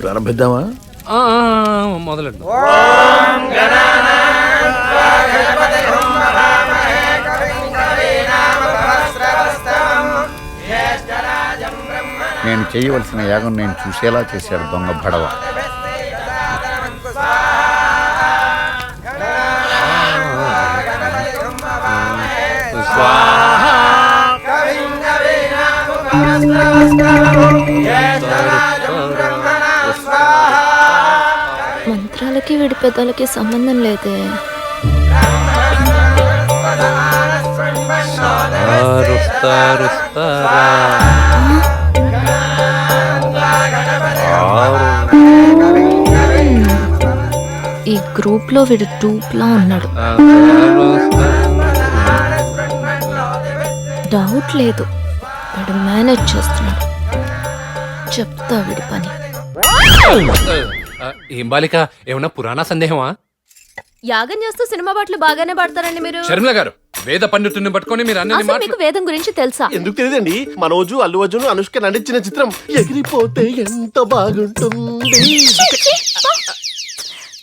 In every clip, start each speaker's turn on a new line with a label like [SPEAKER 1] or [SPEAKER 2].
[SPEAKER 1] ప్రారంభిద్దామా?
[SPEAKER 2] మొదలెట్టు.
[SPEAKER 3] నేను చేయవలసిన యాగం నేను చూసేలా చేశాడు దొంగ భడవ.
[SPEAKER 4] మంత్రాలకి వీడి పెద్దలకి సంబంధం లేదే. ఈ గ్రూప్ లో వీడు టూప్లా ఉన్నాడు. డౌట్ లేదు, వీడు మేనేజ్ చేస్తున్నాడు. చెప్తా వీడి పని.
[SPEAKER 2] ఏం బాలిక, ఏమన్నా పురాణ సందేహమా?
[SPEAKER 4] యాగం చేస్తూ సినిమా పాటలు బాగానే పాడతారండి మీరు.
[SPEAKER 2] శర్మిల గారు, వేద పండితుడిని పట్టుకొని మీరు అన్ని
[SPEAKER 4] అసలు మీకు వేదం గురించి తెలుసా?
[SPEAKER 1] ఎందుకు తెలియదండి? మనోజు, అల్లు అర్జున్, అనుష్క నటించిన చిత్రం ఎగిరిపోతే ఎంత బాగుంటుంది.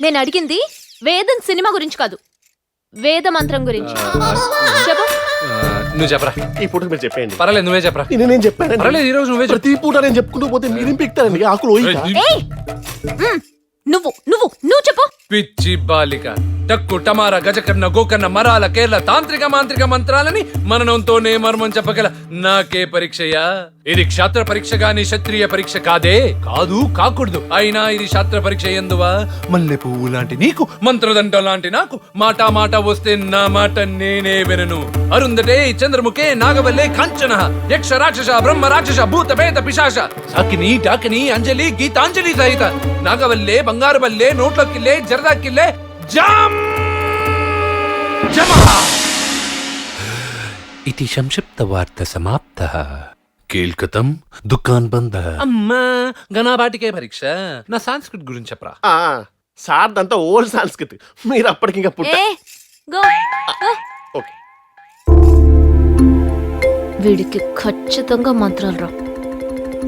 [SPEAKER 4] నేను అడిగింది వేదం సినిమా గురించి కాదు, వేద మంత్రం గురించి. చెప్పు.
[SPEAKER 2] నువ్వు చెప్పరా.
[SPEAKER 1] ఈ పూట మీరు చెప్పండి.
[SPEAKER 2] పర్వాలేదు, నువ్వే చెప్పరా.
[SPEAKER 1] నేను చెప్పాను.
[SPEAKER 2] పర్వాలేదు, ఈ రోజు నువ్వే చెప్పు.
[SPEAKER 1] ప్రతి పూట నేను చెప్పుకుంటూ పోతే మీరేం పిక్తారండి? ఆకులు
[SPEAKER 4] ఏయ్! నువ్వు నువ్వు నువ్వు చెప్పు.
[SPEAKER 2] పిచ్చి బాలిక, టక్కు టమారా గజకర్ణ గోకర్ణ మరాల కేరళ తాంత్రిక మాంత్రిక మంత్రాలని మననంతోనే మర్మం చెప్పగల నాకే పరీక్షయా? ఇది క్షాత్ర పరీక్ష గాని క్షత్రియ పరీక్ష కాదే. కాదు, కాకూడదు. అయినా ఇది శాస్త్ర పరీక్ష ఎందువా? మల్లె పువ్వు లాంటి నీకు, మంత్రదండ లాంటి నాకు, మాట మాట వస్తే నా మాట నేనే వినను. అరుందటే చంద్రముఖే నాగవల్లే కాంచన యక్ష రాక్షస బ్రహ్మ రాక్షస భూత భేద పిశాచ సాకిని టాకిని అంజలి గీతాంజలి సహిత నాగవల్లే బంగారు బల్లే నోట్లకిల్లే జరదాకిల్లే జామ్ జమా. ఇతి సంక్షిప్త వార్త సమాప్త. కేల్కతం దుకాన్ బంద. అమ్మా, గణాబాటికే పరీక్ష. నా సంస్కృత్ గురించి చెప్పరా.
[SPEAKER 1] సార్ అంతా ఓల్డ్ సంస్కృతి, మీరు అప్పటికి ఇంకా పుట్ట.
[SPEAKER 4] Go
[SPEAKER 1] okay.
[SPEAKER 4] వీడికి ఖచ్చితంగా మంత్రాలు రా,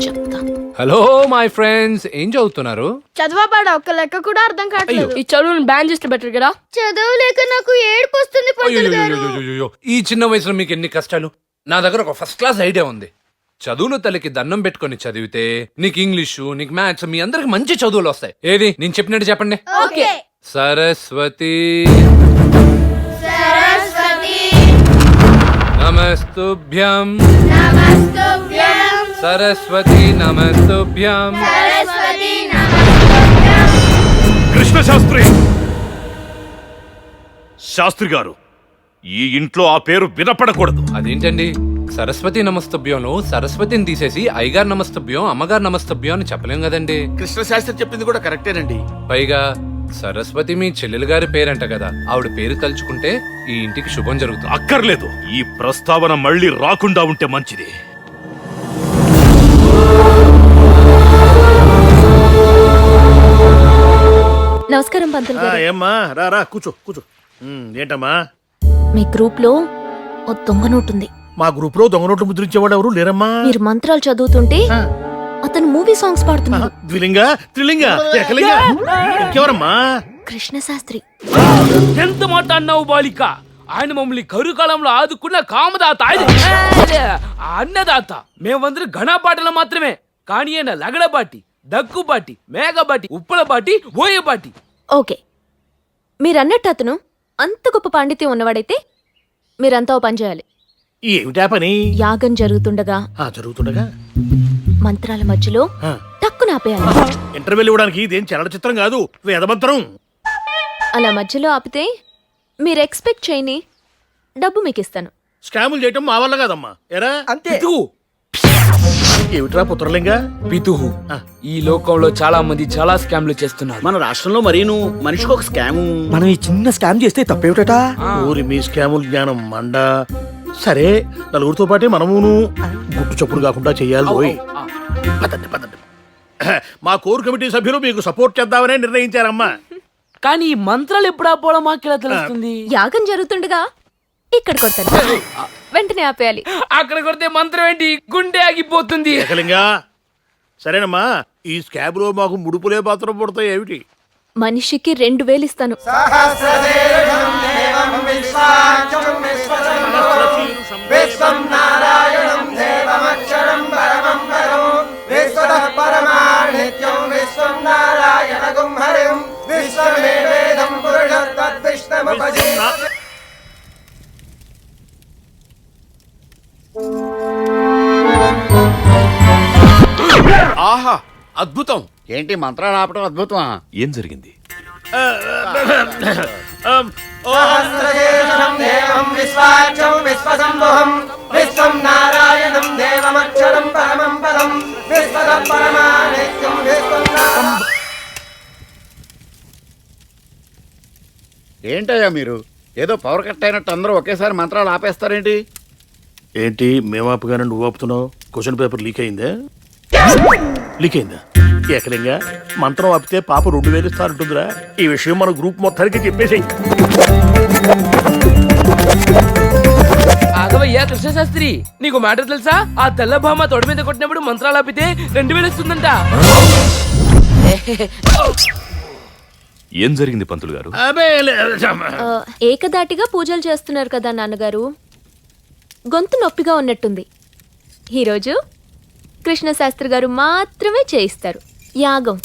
[SPEAKER 4] చెప్తా.
[SPEAKER 2] హలో మై ఫ్రెండ్స్, ఏం చదువుతున్నారు?
[SPEAKER 5] చదవబడ ఒక్క లెక్క కూడా అర్థం కావట్లేదు.
[SPEAKER 6] ఈ చదువుని బ్యాన్ చేస్తే బెటర్ కదా.
[SPEAKER 5] చదవలేక నాకు ఏడుపు వస్తుంది.
[SPEAKER 2] అయ్యో, ఈ చిన్న వయసులో మీకు ఎన్ని కష్టాలు. నా దగ్గర ఒక ఫస్ట్ క్లాస్ ఐడియా ఉంది. చదువులు తల్లికి దండం పెట్టుకొని చదివితే నీకు ఇంగ్లీషు, నీకు మ్యాథ్స్, మీ అందరికి మంచి చదువులు వస్తాయి. ఏది నేను చెప్పినట్టు చెప్పండి.
[SPEAKER 5] ఓకే.
[SPEAKER 2] సరస్వతి నమస్తుభ్యం. సరస్వతి నమస్తుభ్యం.
[SPEAKER 7] కృష్ణ శాస్త్రి శాస్త్రి గారు, ఈ ఇంట్లో ఆ పేరు వినపడకూడదు.
[SPEAKER 2] అదేంటండి, సరస్వతి నమస్తభ్యంలో సరస్వతిని తీసేసి అయ్యగారు నమస్తభ్యం, అమ్మగారు నమస్తభ్యం అని చెప్పలేం కదండి.
[SPEAKER 1] కృష్ణ శాస్త్రి చెప్పింది కూడా కరెక్టేనండి.
[SPEAKER 2] పైగా సరస్వతి మీ చెల్లెలు గారి పేరంట కదా, ఆవిడ పేరు తలుచుకుంటే ఈ ఇంటికి శుభం జరుగుతుంది.
[SPEAKER 7] అక్కర్లేదు, ఈ ప్రస్తావన మళ్ళీ రాకుండా ఉంటే మంచిది.
[SPEAKER 4] నమస్కారం పంతులు గారు.
[SPEAKER 1] ఏమ్మా, రా కూర్చో కూర్చో. ఏంటమ్మా?
[SPEAKER 4] మీ గ్రూప్ లో ఓ దొంగ నోటు ఉంది.
[SPEAKER 1] మా గ్రూప్ లో దొంగ నోట్లు ముద్రించేవాడు ఎవరు లేరమ్మా.
[SPEAKER 4] మీరు మంత్రాలు చదువుతుంటే అతను మూవీ సాంగ్స్ పాడుతున్నాడు.
[SPEAKER 1] ద్విలింగ, త్రిలింగ, ఏకలింగ, ఇంకెవరమ్మా?
[SPEAKER 4] కృష్ణ శాస్త్రి.
[SPEAKER 6] ఎంత మాట అన్నావు బాలిక. ఆయన మమ్మల్ని కరుకాలంలో ఆదుకున్న కామదాత, అన్నదాత. మేమందరం ఘనపాటలు మాత్రమే, కానీ ఆయన లగడబాటి, దగ్గుబాటి, మేఘబాటి, ఉప్పలబాటి, ఓయబాటి.
[SPEAKER 4] ఓకే, మీరన్నట్టు అతను అంత గొప్ప పాండిత్యం ఉన్నవాడైతే మీరంతా ఓ పని చేయాలి.
[SPEAKER 1] ఏమిటా పని?
[SPEAKER 4] యాగం జరుగుతుండగా
[SPEAKER 1] జరుగుతుండగా
[SPEAKER 4] మంత్రాల మధ్యలో టక్కున ఆపేయాలి.
[SPEAKER 1] ఇంటర్వ్యూలు ఇవ్వడానికి ఇదేం చలనచిత్రం కాదు, వేదమంత్రం.
[SPEAKER 4] అలా మధ్యలో ఆపితే మీరు ఎక్స్పెక్ట్ చేయని డబ్బు మీకు ఇస్తాను.
[SPEAKER 1] స్కాములు చేయటం మా వల్ల కాదమ్మా. ఎరా
[SPEAKER 6] అంతే.
[SPEAKER 1] ఏమిట్రా పుత్రలింగ?
[SPEAKER 6] పితుహు, ఈ లోకంలో చాలా మంది చాలా స్కామ్లు చేస్తున్నారు.
[SPEAKER 8] మన రాష్ట్రంలో మరీను మనిషికి ఒక స్కాము.
[SPEAKER 9] మనం ఈ చిన్న స్కామ్ చేస్తే తప్పేమిట?
[SPEAKER 1] ఊరి మీ స్కాముల జ్ఞానం మండ. సరే, నలుగురితో పాటే మనమును గుట్టు చప్పుడు కాకుండా చెయ్యాలి. పోయి పదండి పదండి. మా కోర్ కమిటీ సభ్యులు మీకు సపోర్ట్ చేద్దామనే నిర్ణయించారమ్మా.
[SPEAKER 6] కానీ ఈ మంత్రాలు ఎప్పుడు ఆపోవడం మాకెలా తెలుస్తుంది?
[SPEAKER 4] యాగం జరుగుతుండగా ఇక్కడ కొడతాను, వెంటనే ఆపేయాలి.
[SPEAKER 6] అక్కడ కొడితే మంత్రం ఏంటి, గుండె ఆగిపోతుంది.
[SPEAKER 1] ఏకలింగా, సరేనమ్మా, ఈ స్కాబ్ లో మాకు ముడుపులే పాత్ర పడతాయి ఏమిటి?
[SPEAKER 4] మనిషికి 2000 ఇస్తాను.
[SPEAKER 1] ఆహా, అద్భుతం.
[SPEAKER 3] ఏంటి మంత్రాలు ఆపటం అద్భుతమా?
[SPEAKER 7] ఏం జరిగింది?
[SPEAKER 3] ఏంటయ్యా మీరు ఏదో పవర్ కట్ అయినట్టు అందరూ ఒకేసారి మంత్రాలు ఆపేస్తారేంటి?
[SPEAKER 1] ఏంటి మేము ఆపుగానే నువ్వు ఆపుతున్నావు? క్వశ్చన్ పేపర్ లీక్ అయిందా? లీక్ అయిందా? ఏకలింగా మంత్రం ఆపితే పాప 2000 ఇస్తానంటుందిరా. ఈ విషయం మన గ్రూప్ మొత్తానికి చెప్పేసి.
[SPEAKER 6] ఆగవయ్యా కృష్ణశాస్త్రి, నీకు మ్యాటర్ తెలుసా? ఆ తెల్ల భామ తొడ మీద కొట్టినప్పుడు మంత్రాలు ఆపితే 2000 ఇస్తుందంట.
[SPEAKER 7] ఏం జరిగింది పంతులు గారు?
[SPEAKER 4] ఏకదాటిగా పూజలు చేస్తున్నారు కదా నాన్నగారు, గొంతు నొప్పిగా ఉన్నట్టుంది. ఈరోజు కృష్ణశాస్త్రి గారు మాత్రమే చేయిస్తారు యాగం.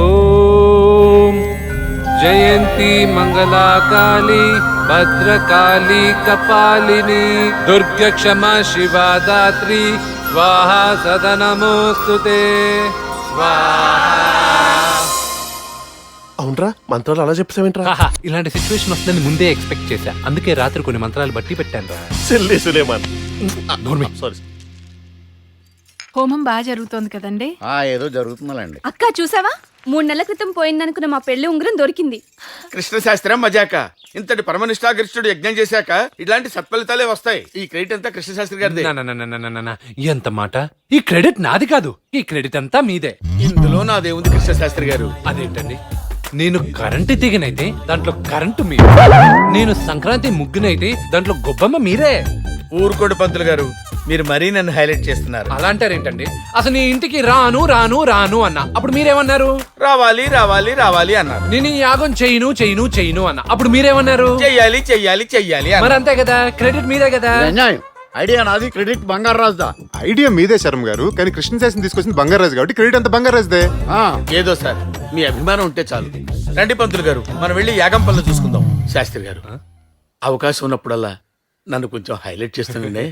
[SPEAKER 2] ఓం జయంతి మంగళాకాళి భద్రకాళి కపాలిని దుర్గ క్షమా శివా దాత్రి స్వాహా సదనమోస్తుతే స్వాహా.
[SPEAKER 1] అవునరా, మంత్రాలు అలా చెప్తావేంట్రా?
[SPEAKER 2] ఆహా, ఇలాంటి సిచ్యువేషన్ వస్తుందని ముందే ఎక్స్పెక్ట్ చేశా. అందుకే రాత్రి కొన్ని మంత్రాలు బట్టి పెట్టాను రా.
[SPEAKER 1] సులేమాన్. సారీ.
[SPEAKER 10] హోమం బాగా జరుగుతోంది కదండి.
[SPEAKER 3] ఏదో జరుగుతుందండి.
[SPEAKER 5] అక్క చూసావా, 3 నెలల క్రితం పోయిందనుకున్న మా పెళ్లి ఉంగరం దొరికింది.
[SPEAKER 11] కృష్ణశాస్త్రం మజాక. ఇంతటి పరమనిష్ఠాగరిష్ఠుడు యజ్ఞం చేశాక ఇలాంటి సత్ఫలితాలే వస్తాయి. ఈ క్రెడిట్ అంతా కృష్ణశాస్త్రి గారిదే.
[SPEAKER 2] ఎంత మాట! ఈ క్రెడిట్ నాది కాదు, ఈ క్రెడిట్ అంతా మీదే.
[SPEAKER 11] ఇందులో నాదేముంది కృష్ణశాస్త్రి గారు?
[SPEAKER 2] అదేంటండి, నేను కరెంటు తీగనైతే దాంట్లో కరెంటు మీరే, నేను సంక్రాంతి ముగ్గునైతే దాంట్లో గొబ్బమ్మ మీరే.
[SPEAKER 11] ఊరుకోడు పంతులు గారు, మీరు మరీ నన్ను హైలైట్ చేస్తున్నారు.
[SPEAKER 2] అలా అంటారేంటండి? అసలు నీ ఇంటికి రాను రాను రాను అన్నా, అప్పుడు మీరేమన్నారు?
[SPEAKER 11] రావాలి రావాలి రావాలి అన్నారు.
[SPEAKER 2] నేను ఈ యాగం చెయ్యను చెయ్యను చెయ్యను అన్నా, అప్పుడు మీరేమన్నారు?
[SPEAKER 11] చెయ్యాలి చెయ్యాలి చెయ్యాలి
[SPEAKER 2] మరి అంతే కదా, క్రెడిట్ మీదే కదా.
[SPEAKER 3] అన్యాయం. ఐడియా నాది, క్రెడిట్ బంగారాజుదా.
[SPEAKER 12] ఐడియా మీదే శర్మ గారు, కానీ కృష్ణశాస్త్రి తీసుకొచ్చింది బంగారాజు కాబట్టి క్రెడిట్ అంతా బంగారాజుదే.
[SPEAKER 11] ఏదో సార్, మీ అభిమానం ఉంటే చాలు. రండి పంతులు గారు, మనం వెళ్ళి యాగం పనులు చూసుకుందాం. శాస్త్రి గారు, అవకాశం ఉన్నప్పుడల్లా నన్ను కొంచెం హైలైట్ చేస్తానండి.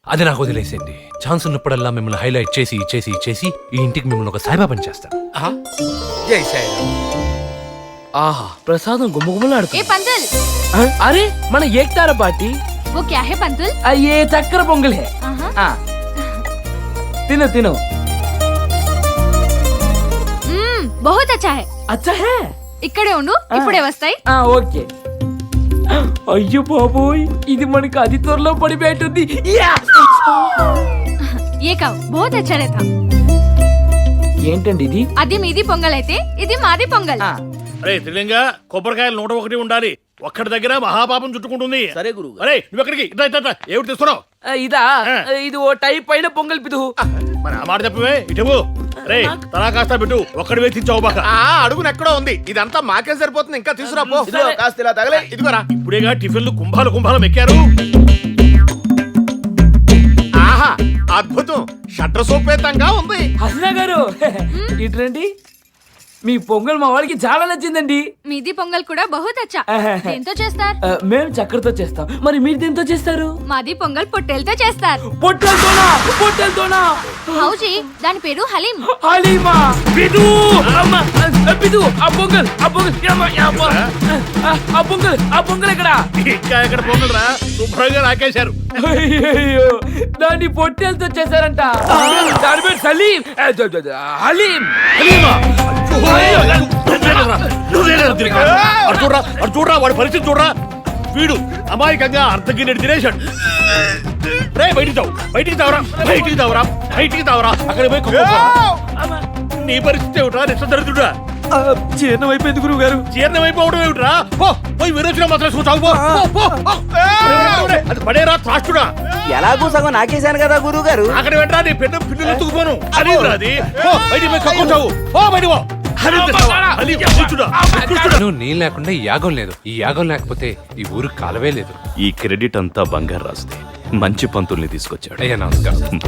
[SPEAKER 2] అది నాకు వదిలేసేయండి. ఛాన్స్ ఉన్నప్పుడల్లా మిమ్మల్ని హైలైట్ చేసి చేసి చేసి ఈ ఇంటికి మిమ్మల్ని ఒక సాయిబాబాని చేస్తాను.
[SPEAKER 11] జై సాయిరామ్.
[SPEAKER 6] ఆహా, ప్రసాదం గుమ్మగుమ్మలాడుతుంది.
[SPEAKER 5] ఏ పంతుల్,
[SPEAKER 6] అరే మన ఏక్తార పార్టీ.
[SPEAKER 5] वो क्या है पंतुल?
[SPEAKER 6] అయ్యే చక్కెర పొంగలే. తిను తిను.
[SPEAKER 5] बहुत अच्छा है.
[SPEAKER 6] అచ్చా హే.
[SPEAKER 5] ఇక్కడే ఉండు, ఇప్పుడే వస్తాయి.
[SPEAKER 6] ఓకే. అయ్యో బాబోయ్, ఇది మనకి అతి త్వరలో పడిపోయింది.
[SPEAKER 5] ये खाओ, बहुत अच्छा रहता.
[SPEAKER 6] ఏంటండి ఇది?
[SPEAKER 5] అది మీది పొంగల్ అయితే ఇది మాది పొంగల్.
[SPEAKER 1] అరే త్రిలింగా, కొబ్బరికాయలు 101 ఉండాలి. ఒక్కడి దగ్గర మహాపాపం చుట్టుకుంటుంది.
[SPEAKER 9] సరే గురువు.
[SPEAKER 1] అరే నువ్వు ఎక్కడికి? ఏమిటి తెస్తున్నావు?
[SPEAKER 6] ఇదా, ఇది ఓ టైప్ పైన పొంగల్ పిదుహు.
[SPEAKER 1] మరి ఆ మాట చెప్పవే. ఇటు రే, తలా కాస్త పెట్టు. ఒక్కడి వేసించావు బాక.
[SPEAKER 11] అడుగున ఎక్కడో ఉంది, ఇదంతా మాకే సరిపోతుంది. ఇంకా తీసుకురాపో. కాస్త ఇలా తగలే. ఇదిగోరా.
[SPEAKER 1] ఇప్పుడేగా టిఫిన్లు కుంభాలు కుంభాలు ఎక్కారు.
[SPEAKER 11] ఆహా, అద్భుతం. షడ్రసోపేతంగా ఉంది.
[SPEAKER 6] హసనా గారు ఇట్రండి. మీ పొంగల్ మా వాడికి చాలా నచ్చిందండి.
[SPEAKER 5] మీది పొంగల్ కూడా बहुत अच्छा. దేంతో చేస్తారు?
[SPEAKER 6] మేము చక్కెరతో చేస్తాం. మరి మీరు దేంతో చేస్తారు?
[SPEAKER 5] మాది పొంగల్ పొట్టేలతో చేస్తారు.
[SPEAKER 6] పొట్టెలతోనా? పొట్టెలతోనా?
[SPEAKER 5] హౌజీ, దాని పేరు హలీం.
[SPEAKER 6] హలీమా? బిదు అమ్మ, బిదు ఆ పొంగల్ ఆ పొంగల్ ఆ పొంగల్ ఆ పొంగల్ ఎక్కడ?
[SPEAKER 1] ఇంకా ఎక్కడ పొంగలరా? శుభ్రంగా రాకేశారు.
[SPEAKER 6] అయ్యో, దాన్ని పొట్టెలతో చేశారంట. దాని పేరు సలీం. హలీం.
[SPEAKER 1] హలీమా? చూడరా వాడి పరిస్థితి చూడరా. వీడు అమాయకంగా అర్ధగిన్నెడు తినేశాడు. రే బయటికి తావు, బయటికి తావరా, బయటికి తావరా, బయటికి తావరా. అక్కడ పోయి నీ పరిస్థితి ఏమిట్రా? నిష్ట దరిద్రుడా.
[SPEAKER 9] జీర్ణం అయిపోయింది గురువు గారు.
[SPEAKER 1] జీర్ణమైపోవడం ఏమిట్రా? పో పోయి విరోచన మాత్రం చూసావు పో పో, పో, పో. అది పడేరా త్రాష్టుడా.
[SPEAKER 9] ఎలాగూ సగం నాకేశాను కదా గురువు గారు.
[SPEAKER 1] అక్కడ పెట్టరా నీ పెద్ద పిల్లలు ఎత్తుకుపోను. అది అది పో బయటికి పోయి కక్కుంటావు. పో బయటికి పో. అది తెస్తావా? అది నీచుడా, దుష్టుడా.
[SPEAKER 2] నువ్వు నీళ్ళు లేకుండా ఈ యాగం లేదు. ఈ యాగం లేకపోతే ఈ ఊరు కాలవే లేదు.
[SPEAKER 7] ఈ క్రెడిట్ అంతా బంగారు రాజుదే. మంచి పంతుల్ని తీసుకొచ్చాడు.
[SPEAKER 2] అయ్యా నమస్కారం.